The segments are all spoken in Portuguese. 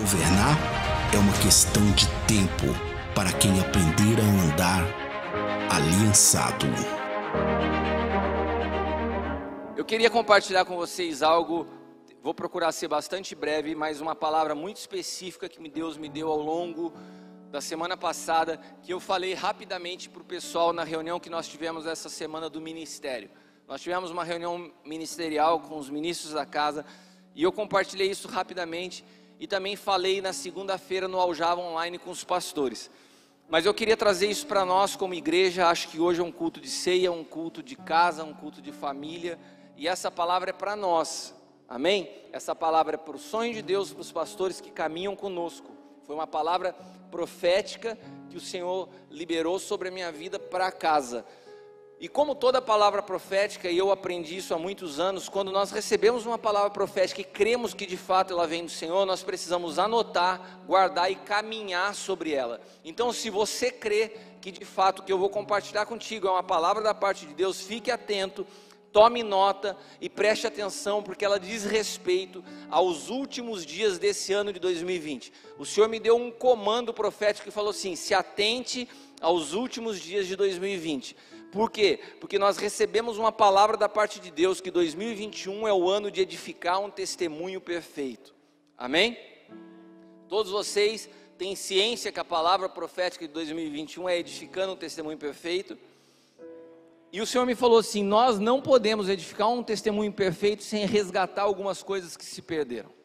governar é uma questão de tempo para quem aprender a andar aliançado. Eu queria compartilhar com vocês algo, vou procurar ser bastante breve, mas uma palavra muito específica que Deus me deu ao longo da semana passada, que eu falei rapidamente para o pessoal na reunião que nós tivemos essa semana do ministério. Nós tivemos uma reunião ministerial com os ministros da casa, e eu compartilhei isso rapidamente, e também falei na segunda-feira no Aljava Online com os pastores. Mas eu queria trazer isso para nós como igreja. Acho que hoje é um culto de ceia, um culto de casa, um culto de família, e essa palavra é para nós, amém? Essa palavra é para o sonho de Deus, para os pastores que caminham conosco. Foi uma palavra profética que o Senhor liberou sobre a minha vida para casa. E como toda palavra profética, e eu aprendi isso há muitos anos, quando nós recebemos uma palavra profética e cremos que de fato ela vem do Senhor, nós precisamos anotar, guardar e caminhar sobre ela. Então, se você crê que de fato o que eu vou compartilhar contigo é uma palavra da parte de Deus, fique atento, tome nota e preste atenção, porque ela diz respeito aos últimos dias desse ano de 2020. O Senhor me deu um comando profético que falou assim: se atente aos últimos dias de 2020. Por quê? Porque nós recebemos uma palavra da parte de Deus que 2021 é o ano de edificar um testemunho perfeito. Amém? Todos vocês têm ciência que a palavra profética de 2021 é edificando um testemunho perfeito. E o Senhor me falou assim: nós não podemos edificar um testemunho perfeito sem resgatar algumas coisas que se perderam.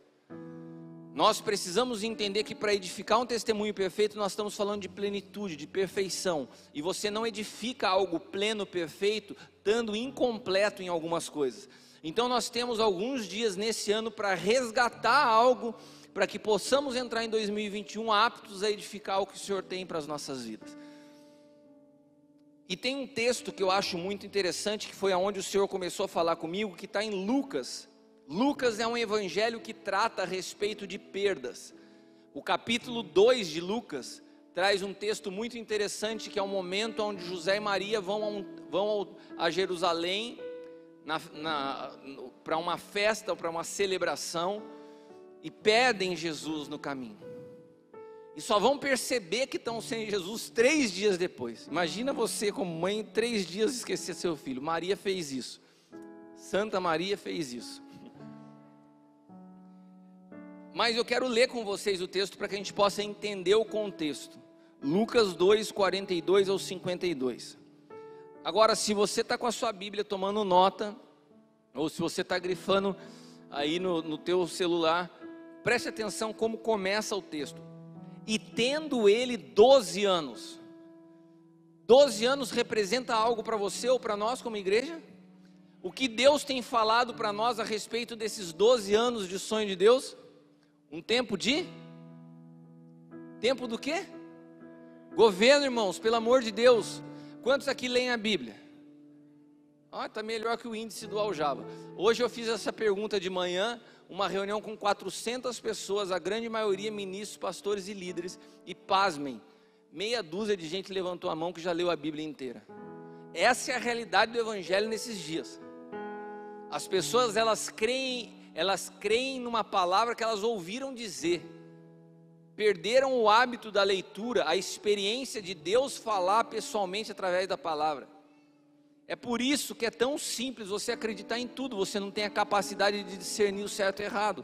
Nós precisamos entender que para edificar um testemunho perfeito, nós estamos falando de plenitude, de perfeição. E você não edifica algo pleno, perfeito, estando incompleto em algumas coisas. Então nós temos alguns dias nesse ano para resgatar algo, para que possamos entrar em 2021 aptos a edificar o que o Senhor tem para as nossas vidas. E tem um texto que eu acho muito interessante, que foi aonde o Senhor começou a falar comigo, que está em Lucas. Lucas é um evangelho que trata a respeito de perdas. O capítulo 2 de Lucas traz um texto muito interessante, que é o momento onde José e Maria vão a Jerusalém para uma festa, para uma celebração, e perdem Jesus no caminho. E só vão perceber que estão sem Jesus 3 dias depois. Imagina você como mãe, 3 dias esquecer seu filho. Maria fez isso. Santa Maria fez isso. Mas eu quero ler com vocês o texto para que a gente possa entender o contexto. Lucas 2, 42 ao 52. Agora, se você está com a sua Bíblia tomando nota, ou se você está grifando aí no teu celular, preste atenção como começa o texto. E tendo ele 12 anos. 12 anos representa algo para você ou para nós como igreja? O que Deus tem falado para nós a respeito desses 12 anos de sonho de Deus? Um tempo de? Tempo do quê? Governo, irmãos, pelo amor de Deus. Quantos aqui leem a Bíblia? Está melhor que o índice do Aljava. Hoje eu fiz essa pergunta de manhã, uma reunião com 400 pessoas, a grande maioria ministros, pastores e líderes, e pasmem, meia dúzia de gente levantou a mão que já leu a Bíblia inteira. Essa é a realidade do Evangelho nesses dias. As pessoas, elas creem numa palavra que elas ouviram dizer, perderam o hábito da leitura, a experiência de Deus falar pessoalmente através da palavra. É por isso que é tão simples você acreditar em tudo, você não tem a capacidade de discernir o certo e errado.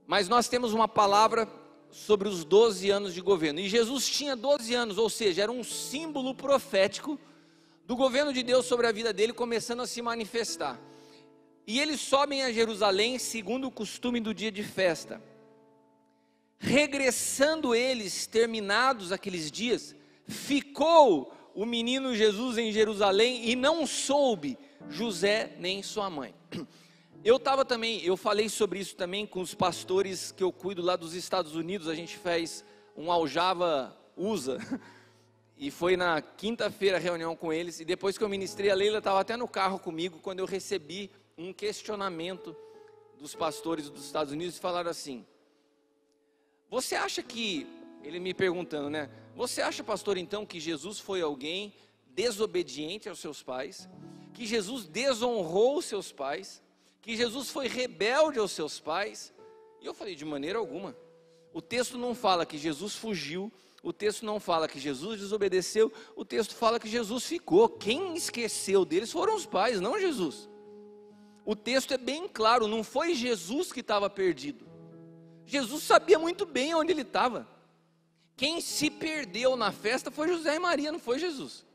Mas nós temos uma palavra sobre os 12 anos de governo, e Jesus tinha 12 anos, ou seja, era um símbolo profético do governo de Deus sobre a vida dele, começando a se manifestar. E eles sobem a Jerusalém, segundo o costume do dia de festa. Regressando eles, terminados aqueles dias, ficou o menino Jesus em Jerusalém, e não soube José nem sua mãe. Eu falei sobre isso também com os pastores que eu cuido lá dos Estados Unidos. A gente fez um Aljava USA, e foi na quinta-feira a reunião com eles, e depois que eu ministrei, a Leila estava até no carro comigo, quando eu recebi um questionamento dos pastores dos Estados Unidos, e falaram assim: você acha que, ele me perguntando, né? Você acha, pastor, então, que Jesus foi alguém desobediente aos seus pais? Que Jesus desonrou os seus pais? Que Jesus foi rebelde aos seus pais? E eu falei: de maneira alguma. O texto não fala que Jesus fugiu, o texto não fala que Jesus desobedeceu, o texto fala que Jesus ficou. Quem esqueceu deles foram os pais, não Jesus. O texto é bem claro, não foi Jesus que estava perdido. Jesus sabia muito bem onde ele estava. Quem se perdeu na festa foi José e Maria, não foi Jesus.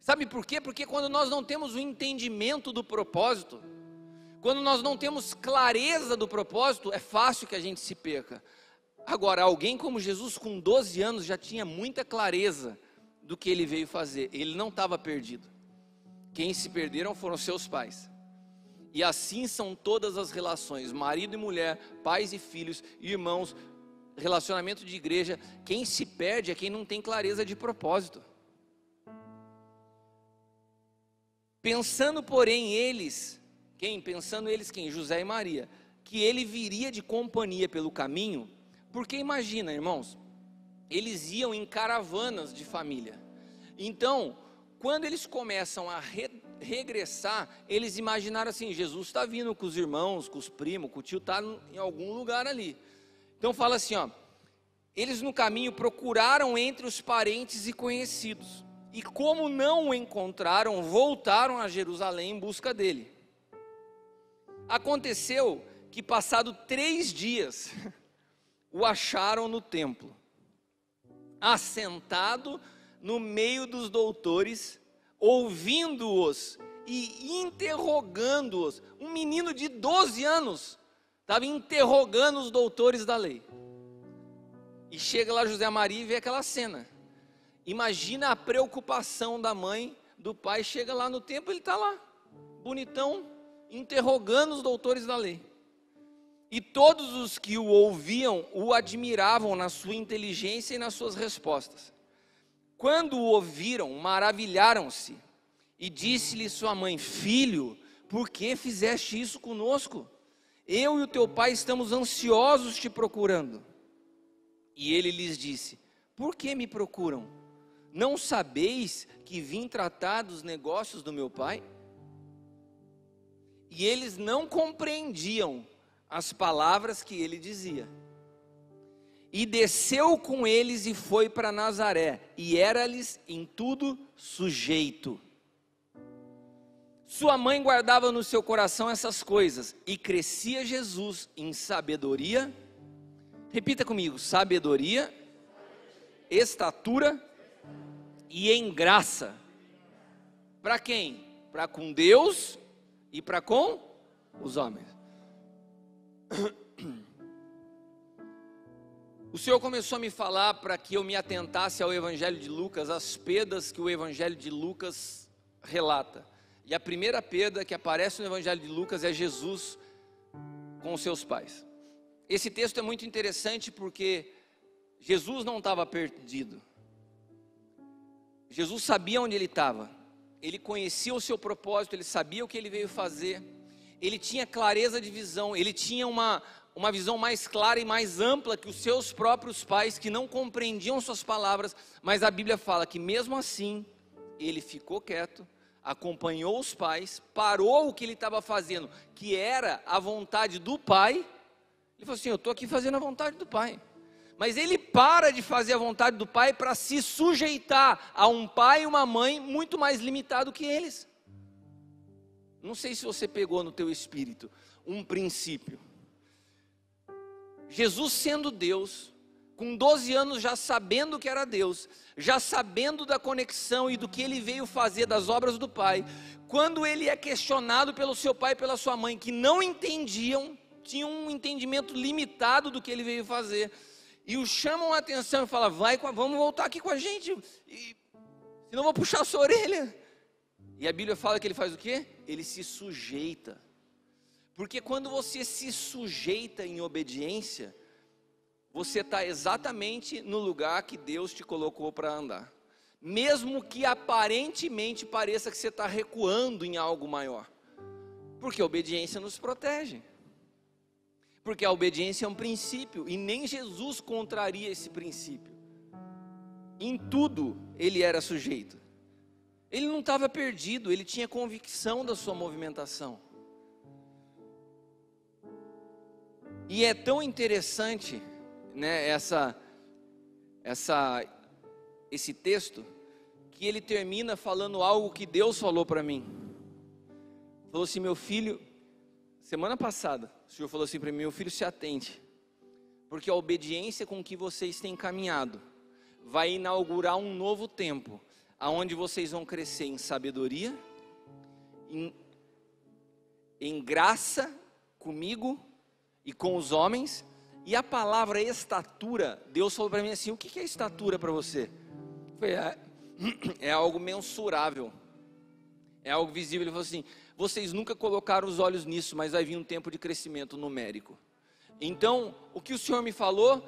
Sabe por quê? Porque quando nós não temos o entendimento do propósito, quando nós não temos clareza do propósito, é fácil que a gente se perca. Agora, alguém como Jesus com 12 anos já tinha muita clareza do que ele veio fazer. Ele não estava perdido. Quem se perderam foram seus pais. E assim são todas as relações, marido e mulher, pais e filhos, irmãos, relacionamento de igreja. Quem se perde é quem não tem clareza de propósito. Pensando, porém, eles, quem? José e Maria, que ele viria de companhia pelo caminho, porque imagina, irmãos, eles iam em caravanas de família. Então, quando eles começam a regressar, eles imaginaram assim: Jesus está vindo com os irmãos, com os primos, com o tio, está em algum lugar ali. Então fala assim, ó, eles no caminho procuraram entre os parentes e conhecidos, e como não o encontraram, voltaram a Jerusalém em busca dele. Aconteceu que passado 3 dias, o acharam no templo, assentado no meio dos doutores, ouvindo-os e interrogando-os. Um menino de 12 anos estava interrogando os doutores da lei. E chega lá José Maria e vê aquela cena. Imagina a preocupação da mãe, do pai. Chega lá no templo, ele está lá, bonitão, interrogando os doutores da lei. E todos os que o ouviam o admiravam na sua inteligência e nas suas respostas. Quando o ouviram, maravilharam-se, e disse-lhe sua mãe: filho, por que fizeste isso conosco? Eu e o teu pai estamos ansiosos te procurando. E ele lhes disse: por que me procuram? Não sabeis que vim tratar dos negócios do meu pai? E eles não compreendiam as palavras que ele dizia. E desceu com eles e foi para Nazaré, e era-lhes em tudo sujeito. Sua mãe guardava no seu coração essas coisas, e crescia Jesus em sabedoria. Repita comigo: sabedoria, estatura e em graça. Para quem? Para com Deus e para com os homens. O Senhor começou a me falar para que eu me atentasse ao Evangelho de Lucas, as perdas que o Evangelho de Lucas relata. E a primeira perda que aparece no Evangelho de Lucas é Jesus com os seus pais. Esse texto é muito interessante porque Jesus não estava perdido. Jesus sabia onde ele estava. Ele conhecia o seu propósito, ele sabia o que ele veio fazer. Ele tinha clareza de visão, ele tinha uma visão mais clara e mais ampla que os seus próprios pais, que não compreendiam suas palavras. Mas a Bíblia fala que mesmo assim, ele ficou quieto, acompanhou os pais, parou o que ele estava fazendo, que era a vontade do pai. Ele falou assim: eu estou aqui fazendo a vontade do pai. Mas ele para de fazer a vontade do pai para se sujeitar a um pai e uma mãe muito mais limitado que eles. Não sei se você pegou no teu espírito um princípio. Jesus sendo Deus, com 12 anos já sabendo que era Deus, já sabendo da conexão e do que ele veio fazer das obras do Pai, quando ele é questionado pelo seu pai e pela sua mãe, que não entendiam, tinham um entendimento limitado do que ele veio fazer, e o chamam a atenção e falam: vamos voltar aqui com a gente, senão eu vou puxar a sua orelha. E a Bíblia fala que ele faz o quê? Ele se sujeita. Porque quando você se sujeita em obediência, você está exatamente no lugar que Deus te colocou para andar. Mesmo que aparentemente pareça que você está recuando em algo maior. Porque a obediência nos protege. Porque a obediência é um princípio, e nem Jesus contraria esse princípio. Em tudo ele era sujeito. Ele não estava perdido, ele tinha convicção da sua movimentação. E é tão interessante né, esse texto, que ele termina falando algo que Deus falou para mim. Falou assim: meu filho, semana passada, o Senhor falou assim para mim: meu filho, se atente, porque a obediência com que vocês têm caminhado vai inaugurar um novo tempo, aonde vocês vão crescer em sabedoria, em graça comigo e com os homens. E a palavra estatura, Deus falou para mim assim: o que é estatura para você? É algo mensurável, é algo visível. Ele falou assim: vocês nunca colocaram os olhos nisso, mas vai vir um tempo de crescimento numérico. Então, o que o Senhor me falou,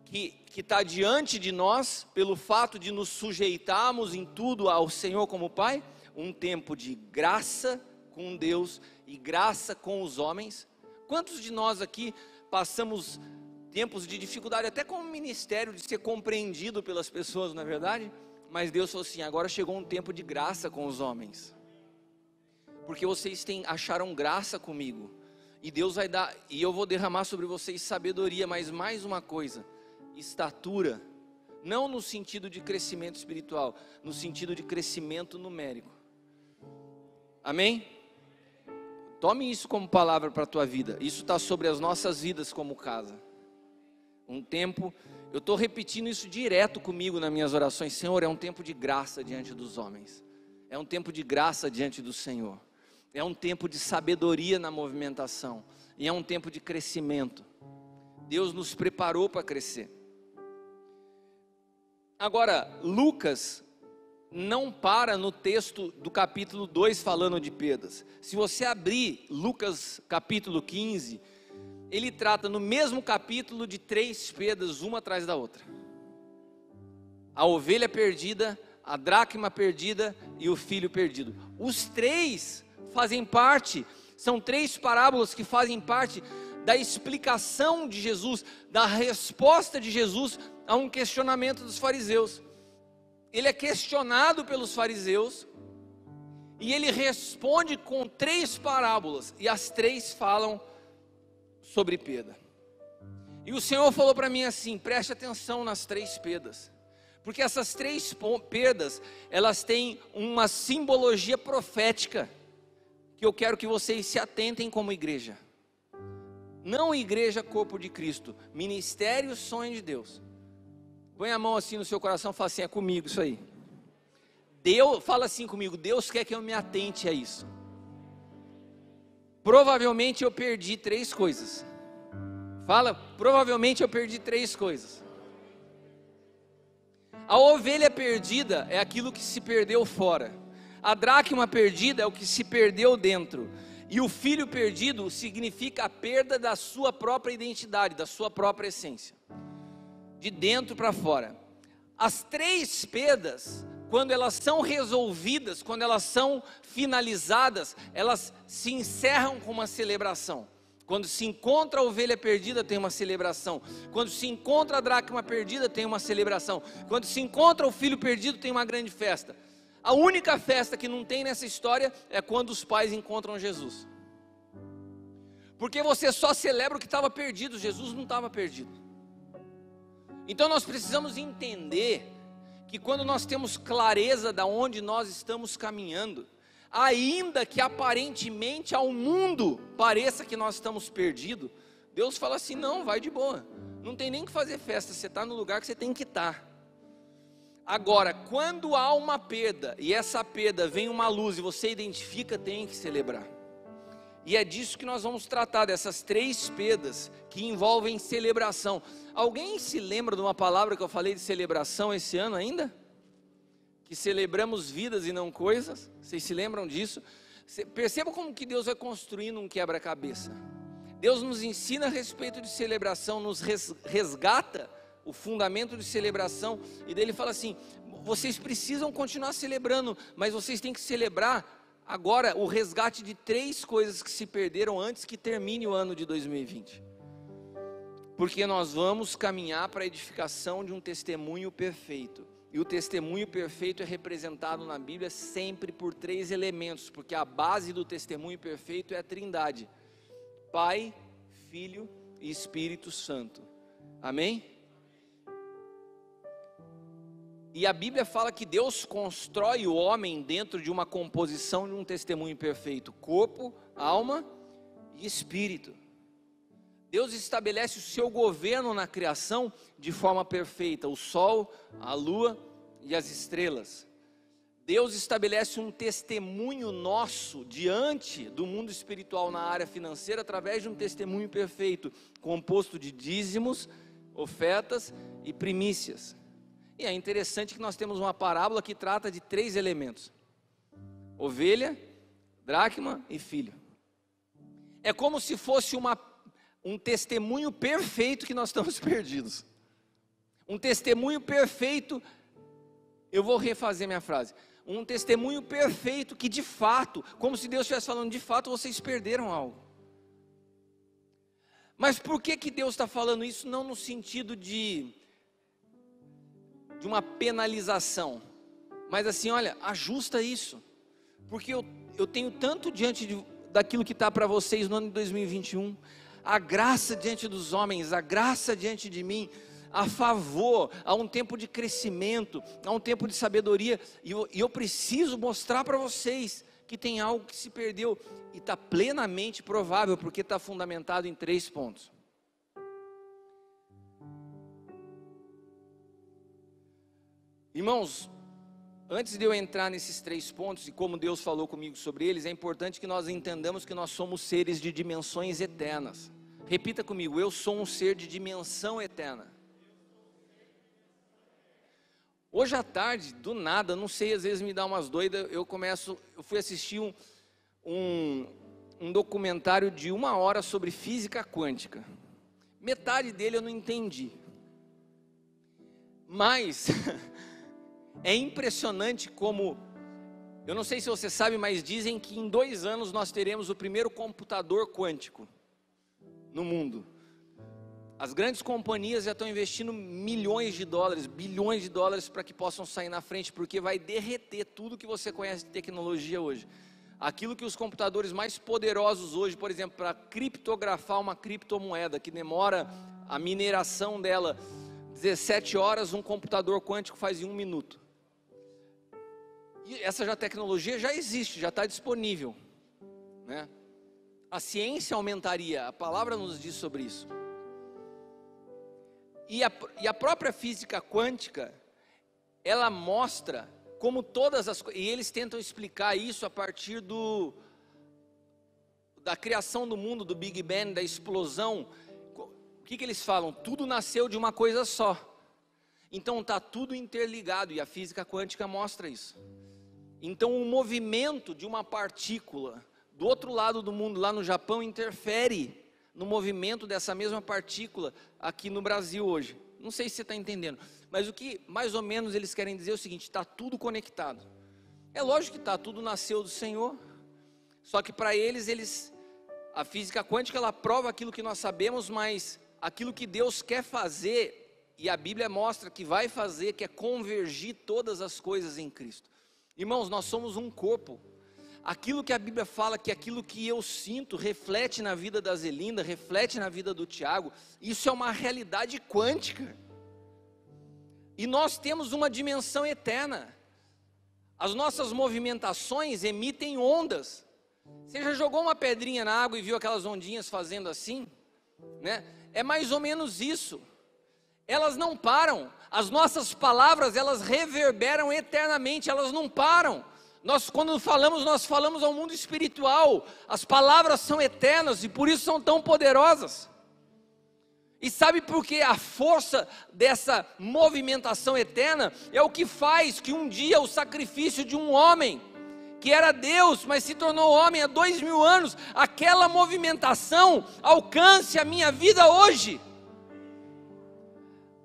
que está diante de nós, pelo fato de nos sujeitarmos em tudo ao Senhor como Pai, um tempo de graça com Deus e graça com os homens. Quantos de nós aqui passamos tempos de dificuldade, até com o ministério, de ser compreendido pelas pessoas, não é verdade? Mas Deus falou assim: agora chegou um tempo de graça com os homens, porque vocês acharam graça comigo, e Deus vai dar, e eu vou derramar sobre vocês sabedoria. Mas mais uma coisa, estatura, não no sentido de crescimento espiritual, no sentido de crescimento numérico. Amém? Tome isso como palavra para a tua vida. Isso está sobre as nossas vidas como casa. Um tempo, eu estou repetindo isso direto comigo nas minhas orações: Senhor, é um tempo de graça diante dos homens, é um tempo de graça diante do Senhor, é um tempo de sabedoria na movimentação, e é um tempo de crescimento. Deus nos preparou para crescer. Agora, Lucas não para no texto do capítulo 2 falando de perdas. Se você abrir Lucas capítulo 15, ele trata no mesmo capítulo de 3 perdas, uma atrás da outra: a ovelha perdida, a dracma perdida e o filho perdido. Os 3 fazem parte, são 3 parábolas que fazem parte da explicação de Jesus, da resposta de Jesus a um questionamento dos fariseus. Ele é questionado pelos fariseus e ele responde com 3 parábolas, e as 3 falam sobre perda. E o Senhor falou para mim assim: preste atenção nas 3 perdas, porque essas 3 perdas, elas têm uma simbologia profética, que eu quero que vocês se atentem como igreja. Não igreja corpo de Cristo, ministério sonho de Deus. Põe a mão assim no seu coração e fala assim: é comigo isso aí. Deus, fala assim comigo: Deus quer que eu me atente a isso. Provavelmente eu perdi 3 coisas. Fala, provavelmente eu perdi 3 coisas. A ovelha perdida é aquilo que se perdeu fora. A dracma perdida é o que se perdeu dentro. E o filho perdido significa a perda da sua própria identidade, da sua própria essência, de dentro para fora. As 3 perdas, quando elas são resolvidas, quando elas são finalizadas, elas se encerram com uma celebração. Quando se encontra a ovelha perdida, tem uma celebração. Quando se encontra a dracma perdida, tem uma celebração. Quando se encontra o filho perdido, tem uma grande festa. A única festa que não tem nessa história é quando os pais encontram Jesus, porque você só celebra o que estava perdido. Jesus não estava perdido. Então nós precisamos entender que quando nós temos clareza de onde nós estamos caminhando, ainda que aparentemente ao mundo pareça que nós estamos perdidos, Deus fala assim: não, vai de boa, não tem nem que fazer festa, você está no lugar que você tem que estar. Agora, quando há uma perda, e essa perda vem uma luz, e você identifica, tem que celebrar. E é disso que nós vamos tratar, dessas 3 perdas, que envolvem celebração. Alguém se lembra de uma palavra que eu falei de celebração esse ano ainda? Que celebramos vidas e não coisas. Vocês se lembram disso? Perceba como que Deus vai construindo um quebra-cabeça. Deus nos ensina a respeito de celebração, nos resgata o fundamento de celebração, e daí ele fala assim: vocês precisam continuar celebrando, mas vocês têm que celebrar agora o resgate de 3 coisas que se perderam antes que termine o ano de 2020, porque nós vamos caminhar para a edificação de um testemunho perfeito, e o testemunho perfeito é representado na Bíblia sempre por 3 elementos, porque a base do testemunho perfeito é a Trindade: Pai, Filho e Espírito Santo. Amém? E a Bíblia fala que Deus constrói o homem dentro de uma composição de um testemunho perfeito: corpo, alma e espírito. Deus estabelece o seu governo na criação de forma perfeita: o sol, a lua e as estrelas. Deus estabelece um testemunho nosso diante do mundo espiritual na área financeira através de um testemunho perfeito, composto de dízimos, ofertas e primícias. E é interessante que nós temos uma parábola que trata de 3 elementos: ovelha, dracma e filho. É como se fosse um testemunho perfeito que nós estamos perdidos. Um testemunho perfeito, eu vou refazer minha frase. Um testemunho perfeito que de fato, como se Deus estivesse falando, de fato vocês perderam algo. Mas por que Deus está falando isso? Não no sentido de uma penalização, mas assim, olha, ajusta isso, porque eu tenho tanto diante daquilo que está para vocês no ano de 2021, a graça diante dos homens, a graça diante de mim, a favor, há um tempo de crescimento, há um tempo de sabedoria, e eu preciso mostrar para vocês que tem algo que se perdeu, e está plenamente provável, porque está fundamentado em 3 pontos. Irmãos, antes de eu entrar nesses 3 pontos, e como Deus falou comigo sobre eles, é importante que nós entendamos que nós somos seres de dimensões eternas. Repita comigo: eu sou um ser de dimensão eterna. Hoje à tarde, do nada, não sei, às vezes me dá umas doidas, eu fui assistir um documentário de 1 hora sobre física quântica. Metade dele eu não entendi, mas é impressionante como, eu não sei se você sabe, mas dizem que em 2 anos nós teremos o primeiro computador quântico no mundo. As grandes companhias já estão investindo milhões de dólares, bilhões de dólares para que possam sair na frente, porque vai derreter tudo que você conhece de tecnologia hoje. Aquilo que os computadores mais poderosos hoje, por exemplo, para criptografar uma criptomoeda, que demora a mineração dela 17 horas, um computador quântico faz em 1 minuto. E essa tecnologia já existe, já está disponível, né? A ciência aumentaria, a palavra nos diz sobre isso. E a própria física quântica, ela mostra como todas as coisas, e eles tentam explicar isso a partir da criação do mundo, do Big Bang, da explosão. O que eles falam? Tudo nasceu de uma coisa só. Então está tudo interligado, e a física quântica mostra isso. Então o movimento de uma partícula do outro lado do mundo, lá no Japão, interfere no movimento dessa mesma partícula aqui no Brasil hoje. Não sei se você está entendendo, mas o que mais ou menos eles querem dizer é o seguinte: está tudo conectado. É lógico que está, tudo nasceu do Senhor, só que para eles, a física quântica, ela prova aquilo que nós sabemos, mas aquilo que Deus quer fazer, e a Bíblia mostra que vai fazer, que é convergir todas as coisas em Cristo. Irmãos, nós somos um corpo. Aquilo que a Bíblia fala, que aquilo que eu sinto reflete na vida da Zelinda, reflete na vida do Tiago, isso é uma realidade quântica. E nós temos uma dimensão eterna. As nossas movimentações emitem ondas. Você já jogou uma pedrinha na água e viu aquelas ondinhas fazendo assim, né? É mais ou menos isso. Elas não param. As nossas palavras, elas reverberam eternamente, elas não param. Quando falamos, nós falamos ao mundo espiritual. As palavras são eternas e por isso são tão poderosas. E sabe por que a força dessa movimentação eterna é o que faz que um dia o sacrifício de um homem, que era Deus, mas se tornou homem há 2000 anos, aquela movimentação alcance a minha vida hoje.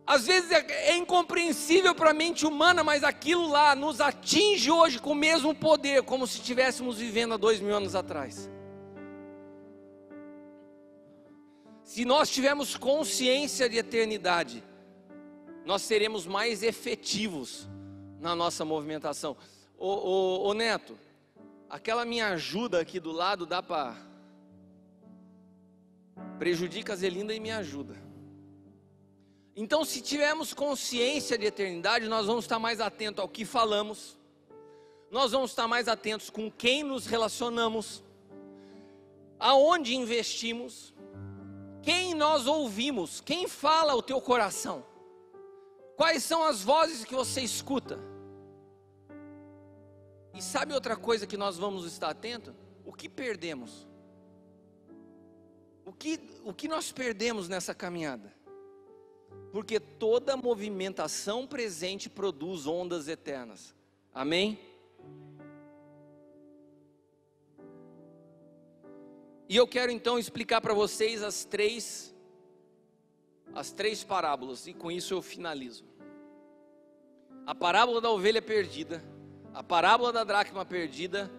Às vezes é incompreensível para a mente humana, mas aquilo lá nos atinge hoje com o mesmo poder, como se estivéssemos vivendo há 2000 anos atrás. Se nós tivermos consciência de eternidade, nós seremos mais efetivos na nossa movimentação. Ô Neto, aquela minha ajuda aqui do lado dá para... Prejudica a Zelinda e me ajuda. Então, se tivermos consciência de eternidade, nós vamos estar mais atentos ao que falamos, nós vamos estar mais atentos com quem nos relacionamos, aonde investimos, quem nós ouvimos, quem fala ao teu coração, quais são as vozes que você escuta. E sabe outra coisa que nós vamos estar atentos? O que perdemos? O que nós perdemos nessa caminhada? Porque toda movimentação presente produz ondas eternas. Amém? E eu quero então explicar para vocês as três parábolas, e com isso eu finalizo. A parábola da ovelha perdida, a parábola da dracma perdida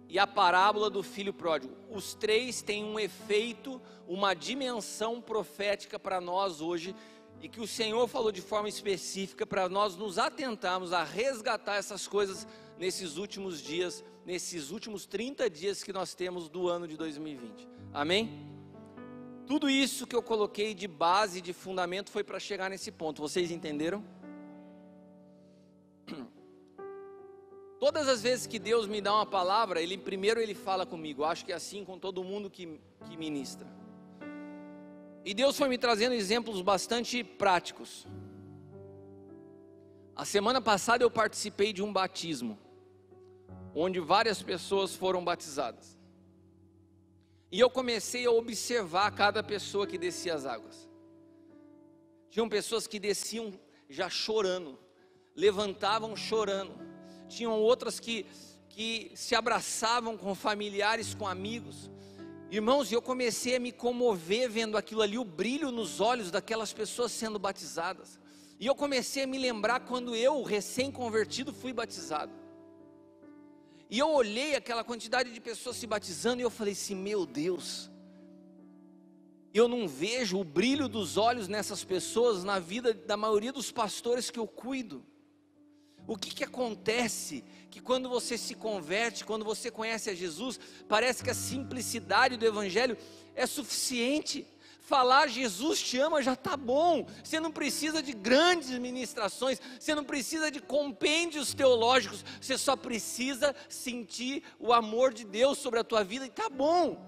e a parábola do filho pródigo. Os três têm um efeito, uma dimensão profética para nós hoje, e que o Senhor falou de forma específica para nós nos atentarmos a resgatar essas coisas nesses últimos dias, nesses últimos 30 dias que nós temos do ano de 2020. Amém? Tudo isso que eu coloquei de base, de fundamento, foi para chegar nesse ponto. Vocês entenderam? Todas as vezes que Deus me dá uma palavra, primeiro Ele fala comigo. Acho que é assim com todo mundo que ministra. E Deus foi me trazendo exemplos bastante práticos. A semana passada eu participei de um batismo, onde várias pessoas foram batizadas. E eu comecei a observar cada pessoa que descia as águas. Tinham pessoas que desciam já chorando, levantavam chorando. Tinham outras que se abraçavam com familiares, com amigos. Irmãos, eu comecei a me comover vendo aquilo ali, o brilho nos olhos daquelas pessoas sendo batizadas. E eu comecei a me lembrar quando eu, recém-convertido, fui batizado. E eu olhei aquela quantidade de pessoas se batizando e eu falei assim, meu Deus, eu não vejo o brilho dos olhos nessas pessoas na vida da maioria dos pastores que eu cuido. O que acontece? Que quando você se converte, quando você conhece a Jesus, parece que a simplicidade do Evangelho é suficiente. Falar Jesus te ama já está bom. Você não precisa de grandes ministrações, você não precisa de compêndios teológicos, você só precisa sentir o amor de Deus sobre a tua vida e está bom.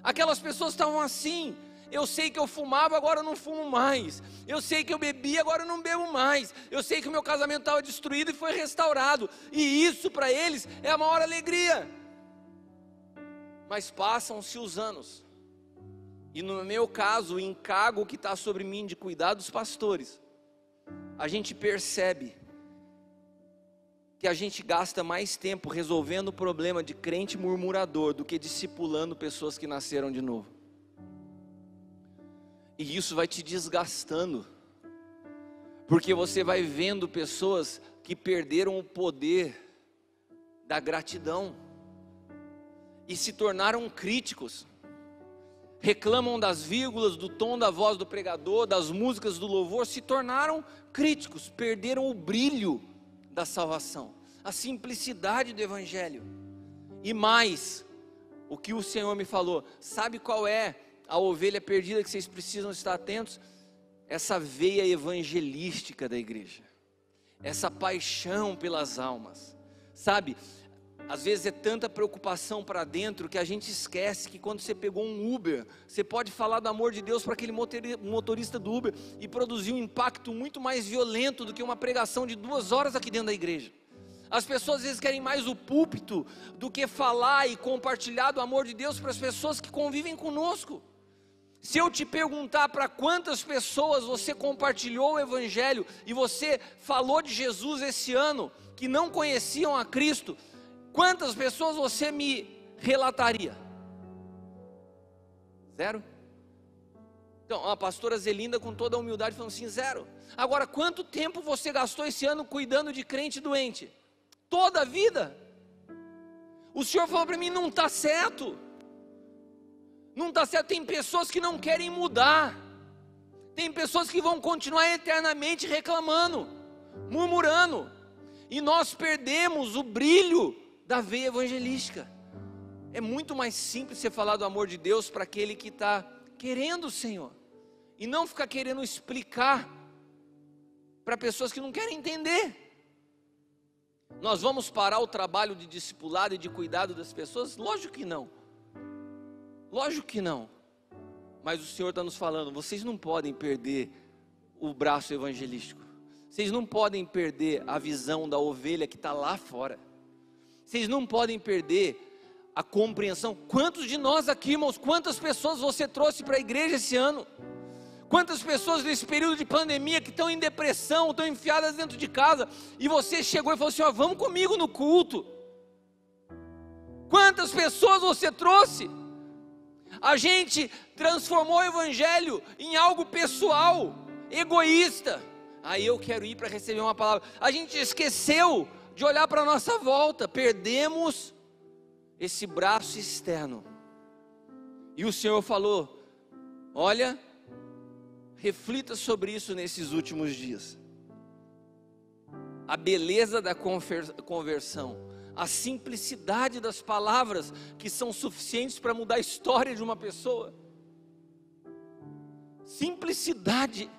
Aquelas pessoas estavam assim. Eu sei que eu fumava, agora eu não fumo mais. Eu sei que eu bebia, agora eu não bebo mais. Eu sei que o meu casamento estava destruído e foi restaurado. E isso para eles é a maior alegria. Mas passam-se os anos. E no meu caso, o encargo que está sobre mim de cuidar dos pastores, a gente percebe que a gente gasta mais tempo resolvendo o problema de crente murmurador do que discipulando pessoas que nasceram de novo. E isso vai te desgastando, porque você vai vendo pessoas que perderam o poder da gratidão e se tornaram críticos, reclamam das vírgulas, do tom da voz do pregador, das músicas do louvor, se tornaram críticos, perderam o brilho da salvação, a simplicidade do Evangelho. E mais, o que o Senhor me falou, sabe qual é a ovelha perdida que vocês precisam estar atentos? Essa veia evangelística da igreja, essa paixão pelas almas, sabe? Às vezes é tanta preocupação para dentro que a gente esquece que quando você pegou um Uber, você pode falar do amor de Deus para aquele motorista do Uber e produzir um impacto muito mais violento do que uma pregação de 2 horas aqui dentro da igreja. As pessoas às vezes querem mais o púlpito do que falar e compartilhar do amor de Deus para as pessoas que convivem conosco. Se eu te perguntar para quantas pessoas você compartilhou o Evangelho e você falou de Jesus esse ano, que não conheciam a Cristo, quantas pessoas você me relataria? 0? Então, a pastora Zelinda com toda a humildade falando assim, 0. Agora, quanto tempo você gastou esse ano cuidando de crente doente? Toda a vida? O Senhor falou para mim, não está certo. Não está certo, tem pessoas que não querem mudar, tem pessoas que vão continuar eternamente reclamando, murmurando, e nós perdemos o brilho da veia evangelística. É muito mais simples você falar do amor de Deus para aquele que está querendo o Senhor, e não ficar querendo explicar para pessoas que não querem entender. Nós vamos parar o trabalho de discipulado e de cuidado das pessoas? Lógico que não. Lógico que não. Mas o Senhor está nos falando, vocês não podem perder o braço evangelístico. Vocês não podem perder a visão da ovelha que está lá fora. Vocês não podem perder a compreensão. Quantos de nós aqui, irmãos, quantas pessoas você trouxe para a igreja esse ano? Quantas pessoas nesse período de pandemia que estão em depressão, estão enfiadas dentro de casa, e você chegou e falou assim, ó, vamos comigo no culto. Quantas pessoas você trouxe? A gente transformou o evangelho em algo pessoal, egoísta. Aí eu quero ir para receber uma palavra. A gente esqueceu de olhar para a nossa volta, perdemos esse braço externo. E o Senhor falou, olha, reflita sobre isso nesses últimos dias. A beleza da conversão, a simplicidade das palavras que são suficientes para mudar a história de uma pessoa. Simplicidade.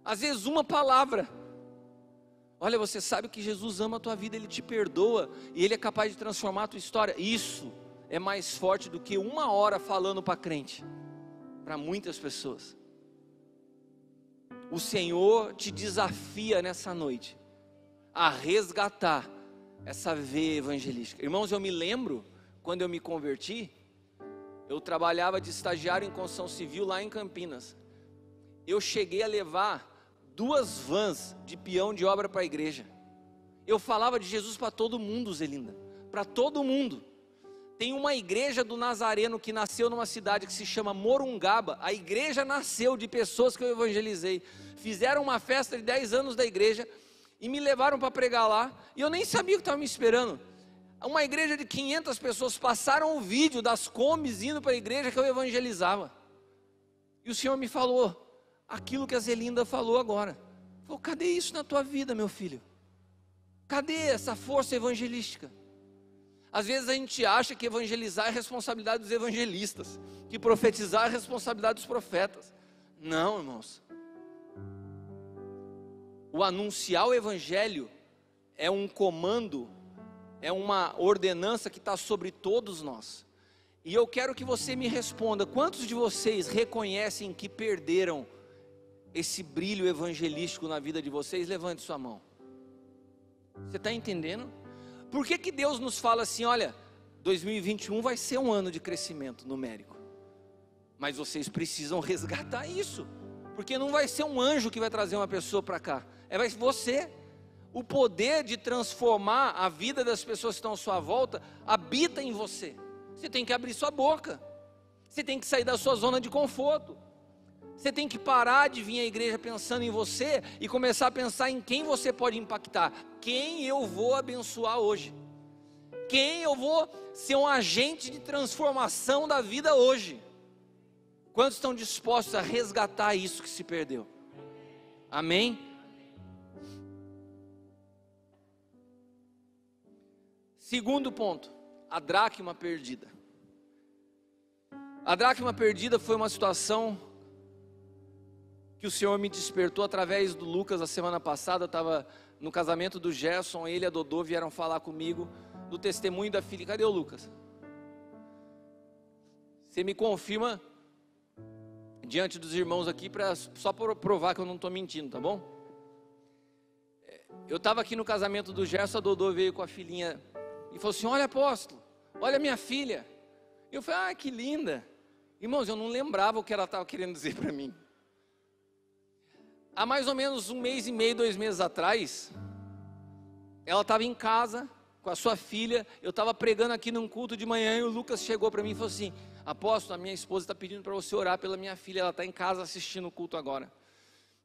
Às vezes uma palavra. Olha, você sabe que Jesus ama a tua vida, Ele te perdoa e Ele é capaz de transformar a tua história. Isso é mais forte do que 1 hora falando para crente, para muitas pessoas. O Senhor te desafia nessa noite a resgatar essa veia evangelística. Irmãos, eu me lembro, quando eu me converti, eu trabalhava de estagiário em construção civil lá em Campinas. Eu cheguei a levar 2 vans de peão de obra para a igreja. Eu falava de Jesus para todo mundo, Zelinda, para todo mundo. Tem uma igreja do Nazareno que nasceu numa cidade que se chama Morungaba. A igreja nasceu de pessoas que eu evangelizei. Fizeram uma festa de 10 anos da igreja e me levaram para pregar lá, e eu nem sabia o que estava me esperando. Uma igreja de 500 pessoas passaram o vídeo das combis indo para a igreja que eu evangelizava. E o Senhor me falou aquilo que a Zelinda falou agora. Falou, cadê isso na tua vida, meu filho? Cadê essa força evangelística? Às vezes a gente acha que evangelizar é responsabilidade dos evangelistas, que profetizar é responsabilidade dos profetas. Não, irmãos. O anunciar o evangelho é um comando, é uma ordenança que está sobre todos nós. E eu quero que você me responda, quantos de vocês reconhecem que perderam esse brilho evangelístico na vida de vocês? Levante sua mão. Você está entendendo? Por que Deus nos fala assim, olha, 2021 vai ser um ano de crescimento numérico, mas vocês precisam resgatar isso, porque não vai ser um anjo que vai trazer uma pessoa para cá, vai ser você. O poder de transformar a vida das pessoas que estão à sua volta habita em você. Você tem que abrir sua boca, você tem que sair da sua zona de conforto, você tem que parar de vir à igreja pensando em você e começar a pensar em quem você pode impactar, quem eu vou abençoar hoje, quem eu vou ser um agente de transformação da vida hoje. Quantos estão dispostos a resgatar isso que se perdeu? Amém? Segundo ponto, a dracma perdida. A dracma perdida foi uma situação que o Senhor me despertou através do Lucas. A semana passada eu estava no casamento do Gerson, ele e a Dodô vieram falar comigo do testemunho da filha. Cadê o Lucas? Você me confirma diante dos irmãos aqui, só para provar que eu não estou mentindo, tá bom? Eu estava aqui no casamento do Gerson, a Dodô veio com a filhinha e falou assim, olha apóstolo, olha minha filha. Eu falei, que linda. Irmãos, eu não lembrava o que ela estava querendo dizer para mim. Há mais ou menos 1 mês e meio, 2 meses atrás, ela estava em casa com a sua filha. Eu estava pregando aqui num culto de manhã e o Lucas chegou para mim e falou assim, apóstolo, a minha esposa está pedindo para você orar pela minha filha, ela está em casa assistindo o culto agora.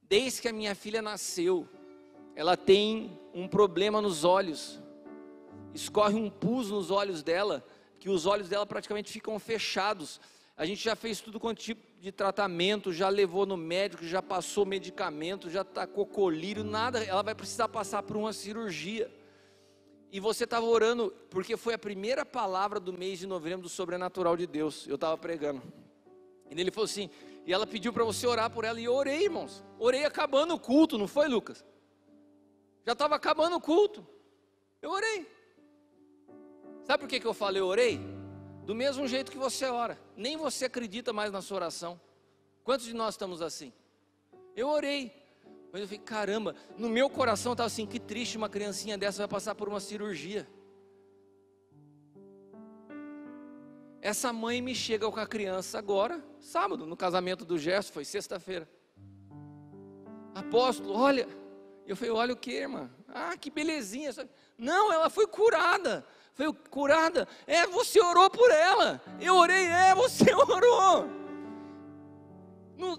Desde que a minha filha nasceu, ela tem um problema nos olhos, escorre um pus nos olhos dela, que os olhos dela praticamente ficam fechados. A gente já fez tudo quanto tipo de tratamento, já levou no médico, já passou medicamento, já tacou colírio, nada, ela vai precisar passar por uma cirurgia. E você estava orando, porque foi a primeira palavra do mês de novembro do sobrenatural de Deus, eu estava pregando. E ele falou assim, E ela pediu para você orar por ela, e eu orei, irmãos. Orei acabando o culto, não foi, Lucas? Já estava acabando o culto. Eu orei. Sabe por que eu falei eu orei? Do mesmo jeito que você ora. Nem você acredita mais na sua oração. Quantos de nós estamos assim? Eu orei. Mas eu falei, caramba, no meu coração estava assim, que triste uma criancinha dessa vai passar por uma cirurgia. Essa mãe me chega com a criança agora, sábado, no casamento do Gerson, foi sexta-feira. Apóstolo, olha. Eu falei, olha o que, irmã? Ah, que belezinha. Não, ela foi curada. Foi curada. É, você orou por ela. Eu orei, você orou.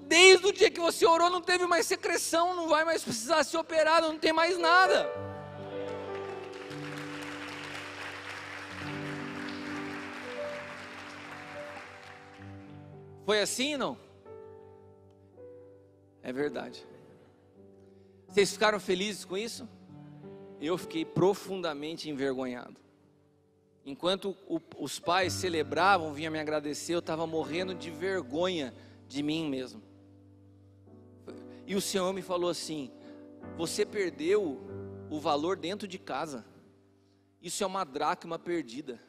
Desde o dia que você orou, não teve mais secreção, não vai mais precisar ser operado, não tem mais nada. Foi assim, não? É verdade. Vocês ficaram felizes com isso? Eu fiquei profundamente envergonhado. Enquanto os pais celebravam, vinham me agradecer, eu estava morrendo de vergonha de mim mesmo. E o Senhor me falou assim: você perdeu o valor dentro de casa. Isso é uma dracma perdida.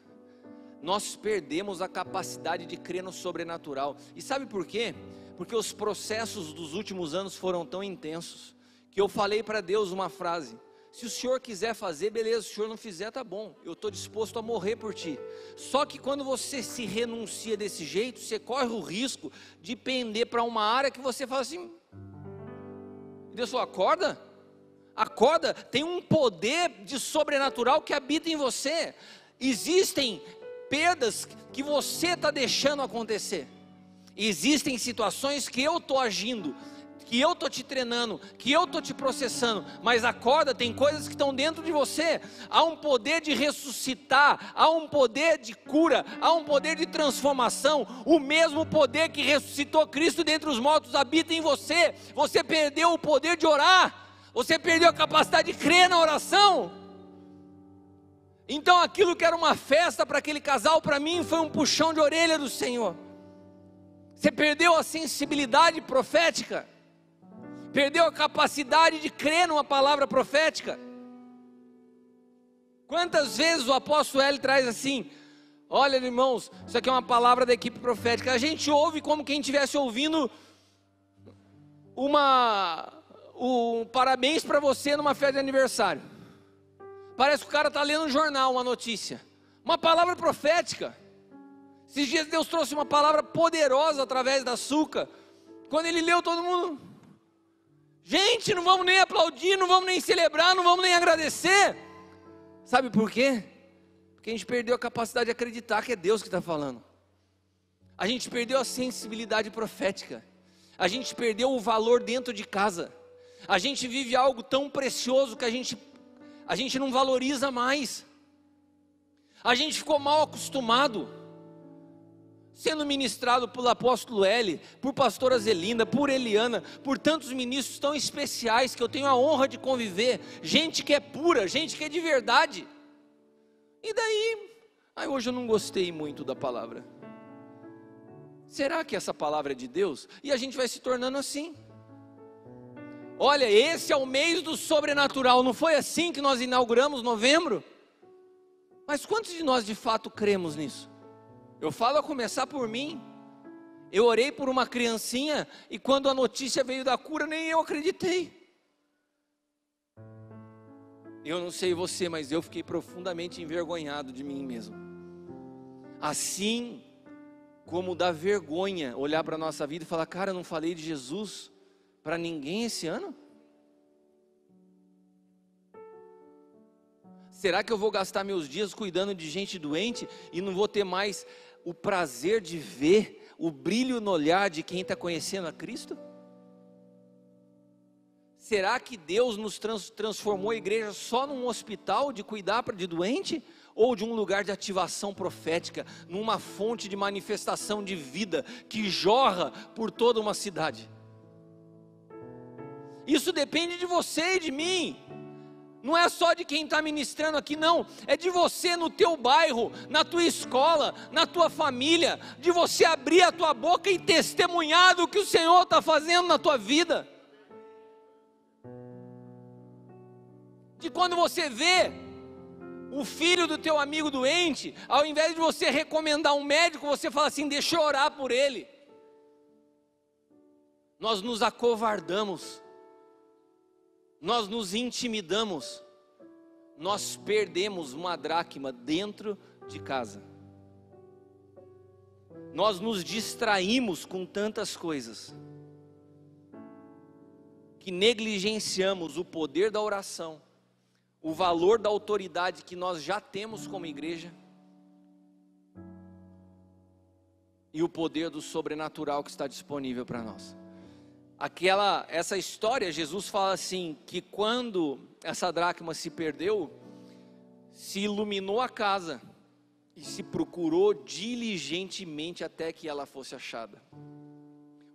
Nós perdemos a capacidade de crer no sobrenatural. E sabe por quê? Porque os processos dos últimos anos foram tão intensos, que eu falei para Deus uma frase: se o Senhor quiser fazer, beleza, se o Senhor não fizer, tá bom, eu estou disposto a morrer por ti. Só que quando você se renuncia desse jeito, você corre o risco de pender para uma área que você fala assim, Deus falou, acorda, tem um poder de sobrenatural que habita em você. Existem perdas que você está deixando acontecer, existem situações que eu estou agindo, que eu estou te treinando, que eu estou te processando, mas acorda, tem coisas que estão dentro de você. Há um poder de ressuscitar, há um poder de cura, há um poder de transformação. O mesmo poder que ressuscitou Cristo dentre os mortos habita em você. Você perdeu o poder de orar, você perdeu a capacidade de crer na oração. Então aquilo que era uma festa para aquele casal, para mim foi um puxão de orelha do Senhor. Você perdeu a sensibilidade profética, perdeu a capacidade de crer numa palavra profética. Quantas vezes o apóstolo Hélio traz assim, olha irmãos, isso aqui é uma palavra da equipe profética, a gente ouve como quem estivesse ouvindo um parabéns para você numa festa de aniversário. Parece que o cara está lendo um jornal, uma notícia, uma palavra profética. Esses dias Deus trouxe uma palavra poderosa através da Açúcar. Quando ele leu, todo mundo, gente, não vamos nem aplaudir, não vamos nem celebrar, não vamos nem agradecer. Sabe por quê? Porque a gente perdeu a capacidade de acreditar que é Deus que está falando. A gente perdeu a sensibilidade profética. A gente perdeu o valor dentro de casa. A gente vive algo tão precioso que a gente não valoriza mais. A gente ficou mal acostumado, sendo ministrado pelo apóstolo L, por pastora Zelinda, por Eliana, por tantos ministros tão especiais que eu tenho a honra de conviver, gente que é pura, gente que é de verdade. E daí, hoje eu não gostei muito da palavra. Será que essa palavra é de Deus? E a gente vai se tornando assim. Olha, esse é o mês do sobrenatural, não foi assim que nós inauguramos novembro? Mas quantos de nós de fato cremos nisso? Eu falo a começar por mim. Eu orei por uma criancinha e quando a notícia veio da cura, nem eu acreditei. Eu não sei você, mas eu fiquei profundamente envergonhado de mim mesmo. Assim como dá vergonha olhar para a nossa vida e falar, cara, eu não falei de Jesus para ninguém esse ano? Será que eu vou gastar meus dias cuidando de gente doente e não vou ter mais o prazer de ver o brilho no olhar de quem está conhecendo a Cristo? Será que Deus nos transformou a igreja só num hospital de cuidar de doente? Ou de um lugar de ativação profética, numa fonte de manifestação de vida que jorra por toda uma cidade? Isso depende de você e de mim. Não é só de quem está ministrando aqui, não. É de você no teu bairro, na tua escola, na tua família. De você abrir a tua boca e testemunhar do que o Senhor está fazendo na tua vida. De quando você vê o filho do teu amigo doente, ao invés de você recomendar um médico, você fala assim: deixa eu orar por ele. Nós nos acovardamos. Nós nos intimidamos, nós perdemos uma dracma dentro de casa, nós nos distraímos com tantas coisas, que negligenciamos o poder da oração, o valor da autoridade que nós já temos como igreja, e o poder do sobrenatural que está disponível para nós. Essa história, Jesus fala assim, que quando essa dracma se perdeu, se iluminou a casa e se procurou diligentemente até que ela fosse achada.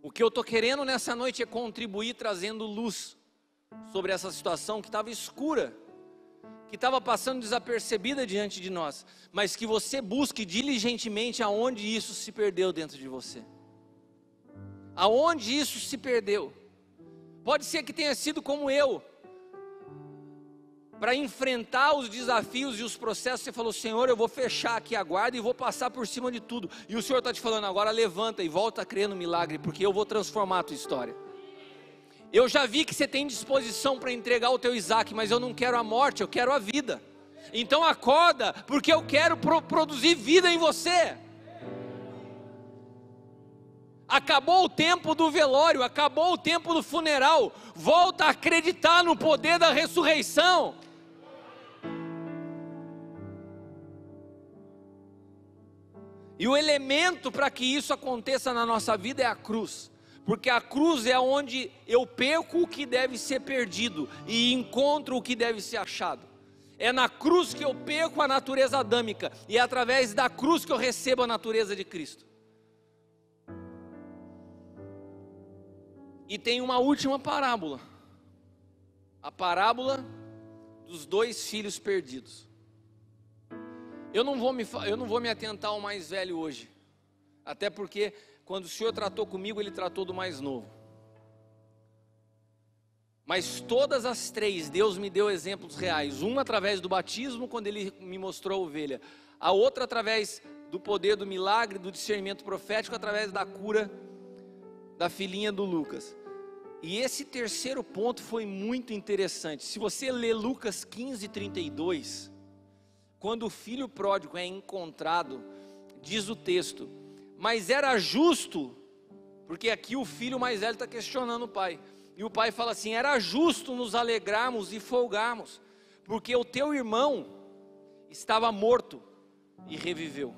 O que eu estou querendo nessa noite é contribuir trazendo luz sobre essa situação que estava escura, que estava passando desapercebida diante de nós, mas que você busque diligentemente aonde isso se perdeu dentro de você. Aonde isso se perdeu? Pode ser que tenha sido como eu, para enfrentar os desafios e os processos, você falou: Senhor, eu vou fechar aqui a guarda e vou passar por cima de tudo, e o Senhor está te falando agora: levanta e volta a crer no milagre, porque eu vou transformar a tua história. Eu já vi que você tem disposição para entregar o teu Isaac, mas eu não quero a morte, eu quero a vida. Então acorda, porque eu quero produzir vida em você. Acabou o tempo do velório, acabou o tempo do funeral. Volta a acreditar no poder da ressurreição. E o elemento para que isso aconteça na nossa vida é a cruz. Porque a cruz é onde eu perco o que deve ser perdido e encontro o que deve ser achado. É na cruz que eu perco a natureza adâmica, e é através da cruz que eu recebo a natureza de Cristo. E tem uma última parábola, a parábola dos 2 filhos perdidos. Eu não vou me atentar ao mais velho hoje, até porque quando o Senhor tratou comigo, Ele tratou do mais novo. Mas todas as 3, Deus me deu exemplos reais. Um através do batismo, quando Ele me mostrou a ovelha. A outra através do poder do milagre, do discernimento profético, através da cura da filhinha do Lucas. E esse terceiro ponto foi muito interessante. Se você ler Lucas 15:32, quando o filho pródigo é encontrado, diz o texto: mas era justo, porque aqui o filho mais velho está questionando o pai, e o pai fala assim: era justo nos alegrarmos e folgarmos, porque o teu irmão estava morto e reviveu.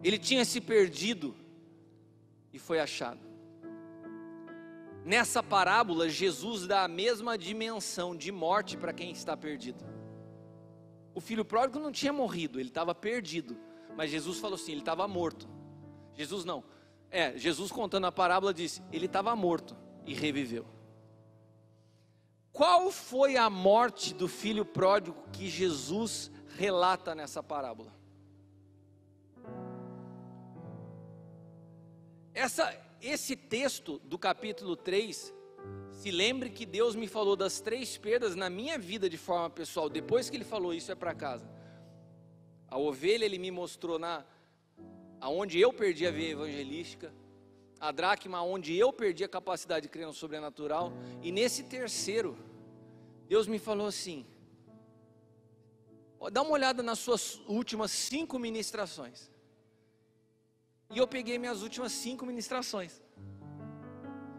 Ele tinha se perdido e foi achado. Nessa parábola, Jesus dá a mesma dimensão de morte para quem está perdido. O filho pródigo não tinha morrido, ele estava perdido, mas Jesus falou assim: ele estava morto. Jesus contando a parábola disse: ele estava morto e reviveu. Qual foi a morte do filho pródigo que Jesus relata nessa parábola? Esse texto do capítulo 3, se lembre que Deus me falou das 3 perdas na minha vida de forma pessoal. Depois que Ele falou isso, é para casa. A ovelha Ele me mostrou aonde eu perdi a veia evangelística, a dracma onde eu perdi a capacidade de crer no sobrenatural, e nesse terceiro, Deus me falou assim: dá uma olhada nas suas últimas 5 ministrações. E eu peguei minhas últimas 5 ministrações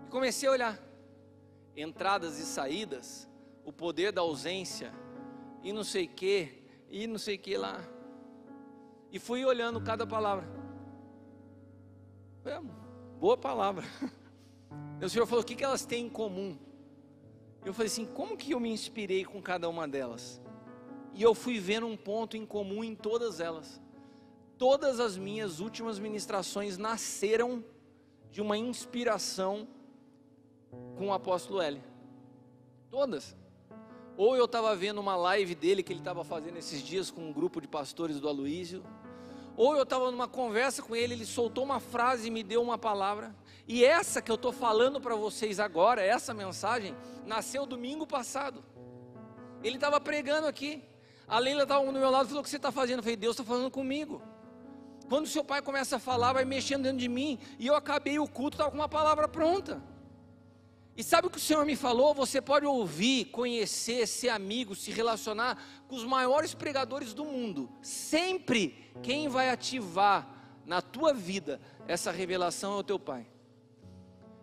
e comecei a olhar entradas e saídas, o poder da ausência, e não sei o que lá, e fui olhando cada palavra. Boa palavra. E o Senhor falou: o que elas têm em comum? Eu falei assim: como que eu me inspirei com cada uma delas? E eu fui vendo um ponto em comum em todas elas. Todas as minhas últimas ministrações nasceram de uma inspiração com o apóstolo L. Todas. ou eu estava vendo uma live dele que ele estava fazendo esses dias com um grupo de pastores do Aloísio, ou eu estava numa conversa com ele, ele soltou uma frase e me deu uma palavra, e essa que eu estou falando para vocês agora, essa mensagem, nasceu domingo passado. Ele estava pregando aqui, a Leila estava do meu lado e falou: o que você está fazendo? Eu falei: Deus está falando comigo. Quando seu pai começa a falar, vai mexendo dentro de mim, e eu acabei o culto, estava com uma palavra pronta. E sabe o que o Senhor me falou? Você pode ouvir, conhecer, ser amigo, se relacionar com os maiores pregadores do mundo. Sempre quem vai ativar na tua vida essa revelação é o teu pai.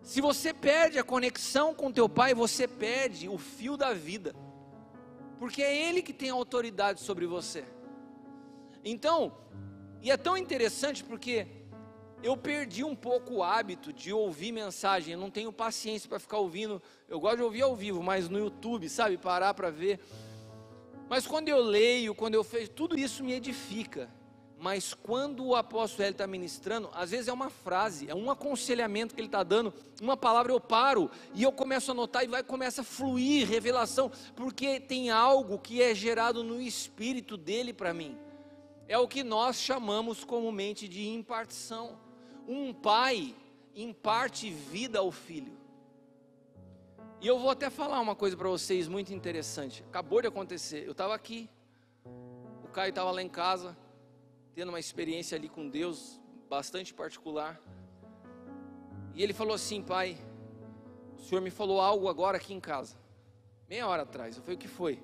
Se você perde a conexão com teu pai, você perde o fio da vida. Porque é ele que tem autoridade sobre você. Então, e é tão interessante porque eu perdi um pouco o hábito de ouvir mensagem. Eu não tenho paciência para ficar ouvindo. Eu gosto de ouvir ao vivo, mas no YouTube, sabe, parar para ver. Mas quando eu leio, quando eu vejo, tudo isso me edifica. Mas quando o apóstolo Hélio está ministrando, às vezes é uma frase, é um aconselhamento que ele está dando, uma palavra, eu paro e eu começo a anotar e começa a fluir revelação, porque tem algo que é gerado no espírito dele para mim. É o que nós chamamos comumente de impartição. Um pai imparte vida ao filho. E eu vou até falar uma coisa para vocês muito interessante. Acabou de acontecer, eu estava aqui, o Caio estava lá em casa, tendo uma experiência ali com Deus, bastante particular, e ele falou assim: pai, o Senhor me falou algo agora aqui em casa, meia hora atrás. Eu falei: o que foi?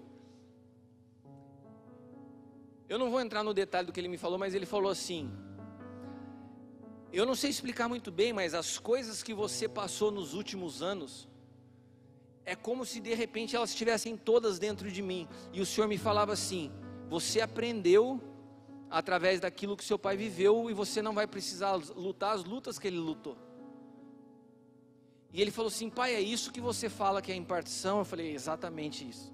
Eu não vou entrar no detalhe do que ele me falou, mas ele falou assim: eu não sei explicar muito bem, mas as coisas que você passou nos últimos anos, é como se de repente elas estivessem todas dentro de mim, e o Senhor me falava assim: você aprendeu através daquilo que seu pai viveu, e você não vai precisar lutar as lutas que ele lutou. E ele falou assim: pai, é isso que você fala que é impartição? Eu falei: exatamente isso.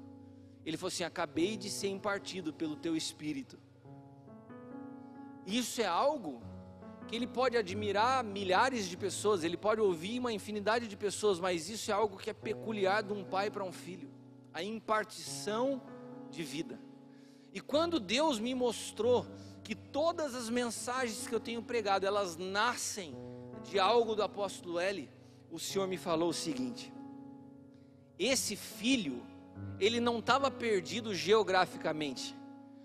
Ele falou assim: acabei de ser impartido pelo teu espírito. Isso é algo que ele pode admirar milhares de pessoas, ele pode ouvir uma infinidade de pessoas, mas isso é algo que é peculiar de um pai para um filho, a impartição de vida. E quando Deus me mostrou que todas as mensagens que eu tenho pregado, elas nascem de algo do apóstolo Hélio, o Senhor me falou o seguinte: esse filho, ele não estava perdido geograficamente.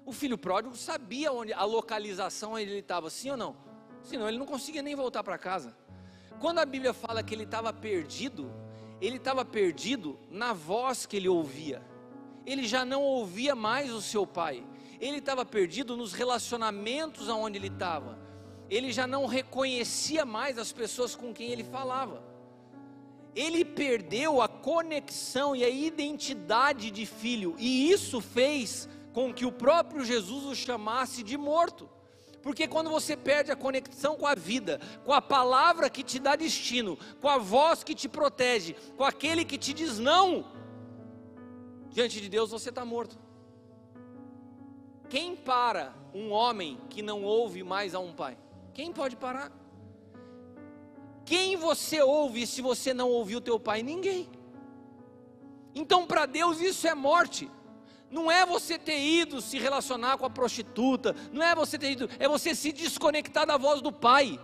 O filho pródigo sabia onde, a localização onde ele estava, sim ou não? Senão ele não conseguia nem voltar para casa. Quando a Bíblia fala que ele estava perdido na voz que ele ouvia. Ele já não ouvia mais o seu pai. Ele estava perdido nos relacionamentos aonde ele estava. Ele já não reconhecia mais as pessoas com quem ele falava. Ele perdeu a conexão e a identidade de filho, e isso fez com que o próprio Jesus o chamasse de morto. Porque quando você perde a conexão com a vida, com a palavra que te dá destino, com a voz que te protege, com aquele que te diz não, diante de Deus você está morto. Quem para um homem que não ouve mais a um pai? Quem pode parar? Quem você ouve se você não ouviu teu pai? Ninguém. Então para Deus isso é morte. Não é você ter ido se relacionar com a prostituta, não é você ter ido, é você se desconectar da voz do pai,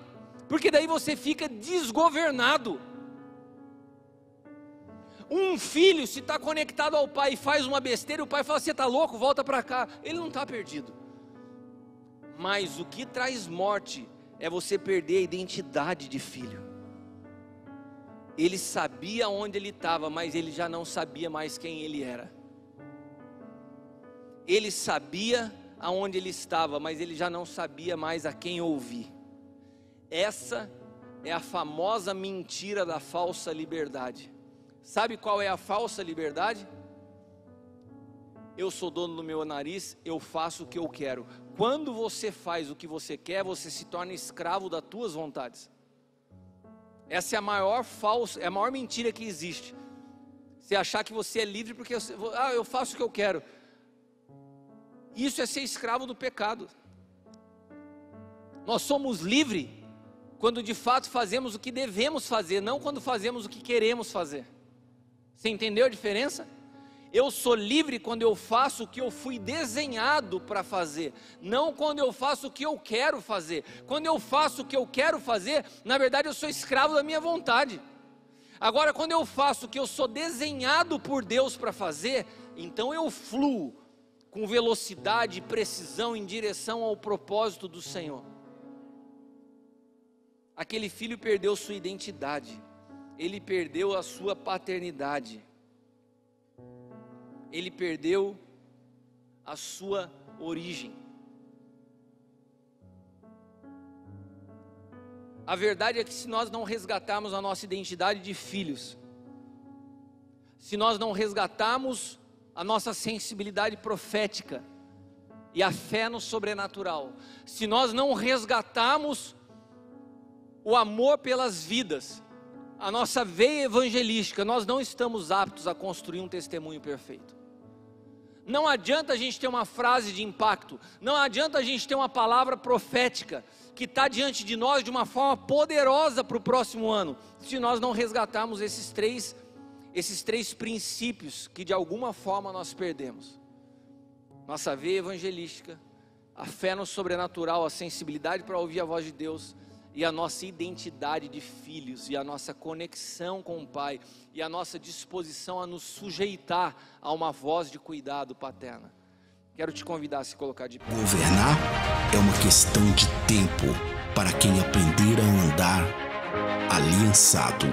porque daí você fica desgovernado. Um filho, se está conectado ao pai e faz uma besteira, o pai fala: você está louco, volta para cá. Ele não está perdido. Mas o que traz morte é você perder a identidade de filho. Ele sabia onde ele estava, mas ele já não sabia mais quem ele era. Ele sabia aonde ele estava, mas ele já não sabia mais a quem ouvir. Essa é a famosa mentira da falsa liberdade. Sabe qual é a falsa liberdade? Eu sou dono do meu nariz, eu faço o que eu quero. Quando você faz o que você quer, você se torna escravo das tuas vontades. Essa é a maior falsa, é a maior mentira que existe. Você achar que você é livre porque eu faço o que eu quero. Isso é ser escravo do pecado. Nós somos livres quando de fato fazemos o que devemos fazer, não quando fazemos o que queremos fazer. Você entendeu a diferença? Eu sou livre quando eu faço o que eu fui desenhado para fazer, não quando eu faço o que eu quero fazer. Quando eu faço o que eu quero fazer, na verdade eu sou escravo da minha vontade. Agora, quando eu faço o que eu sou desenhado por Deus para fazer, então eu fluo com velocidade e precisão em direção ao propósito do Senhor. Aquele filho perdeu sua identidade, ele perdeu a sua paternidade, ele perdeu a sua origem. A verdade é que se nós não resgatarmos a nossa identidade de filhos, se nós não resgatarmos a nossa sensibilidade profética e a fé no sobrenatural, se nós não resgatarmos o amor pelas vidas, a nossa veia evangelística, nós não estamos aptos a construir um testemunho perfeito. Não adianta a gente ter uma frase de impacto, não adianta a gente ter uma palavra profética que está diante de nós de uma forma poderosa para o próximo ano, se nós não resgatarmos esses três princípios que de alguma forma nós perdemos: nossa veia evangelística, a fé no sobrenatural, a sensibilidade para ouvir a voz de Deus, e a nossa identidade de filhos, e a nossa conexão com o Pai, e a nossa disposição a nos sujeitar a uma voz de cuidado paterna. Quero te convidar a se colocar de pé. Governar é uma questão de tempo para quem aprender a andar aliançado.